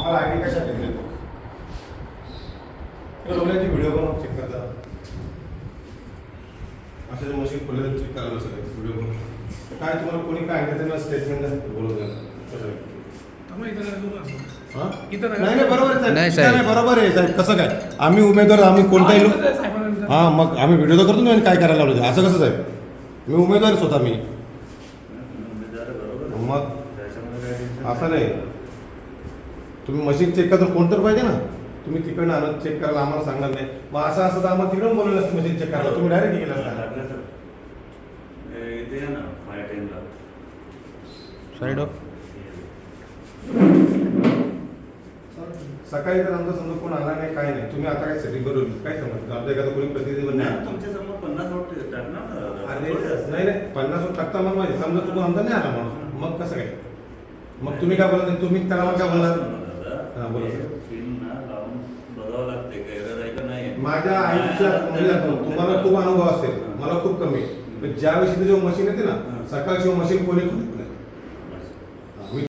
आम्हाला आयडी कशा भेटले रोल्याची व्हिडिओ बनवून चेक करता असे मशीन खोलले चेक करायला सगळे व्हिडिओ बनवून काय तुम्हाला कोणी काय आहे त्यांना स्टेटमेंट बोलू द्या नाही नाही बरोबर आहे नाही साहेब साहेब. नाही बरोबर आहे साहेब कसं काय आम्ही उमेदवार आम्ही कोणताही लोक हां मग आम्ही व्हिडिओ तर करतो ना काय करायला लावलं ते. असं कसं साहेब मी उमेदवारच होता मी मग असं नाही तुम्ही मशीन चेक करता कोण तर पाहिजे ना तुम्ही तिकडनं आणत चेक करायला आम्हाला सांगणार नाही मग असं असं तर आम्हाला तिकडून बोलवलं असतं मशीन चेक करायला तुम्ही डायरेक्ट गेला असता साईड ऑफ सकाळी तर आमचा समजा कोण आला नाही काय नाही तुम्ही आता काय सेटिंग करून काय समजतं आमच्या एखादा कोणी प्रतिनिधी नाही तुमच्या समोर 50 वोट टाकणार अरे नाही नाही 50 टाकता मग माहिती समजा तुम्ही आमचा नाही आला माणूस मग कसं काय मग तुम्ही काय बोलत तुम्ही त्याला काय बोललात हां बोला सर लावून बघावं लागते का नाही माझ्या आयुष्यात म्हणजे तुम्हाला खूप अनुभव असेल मला खूप कमी पण ज्या वेळी जेव्हा मशीन येते ना सकाळची मशीन कोणी खोलत नाही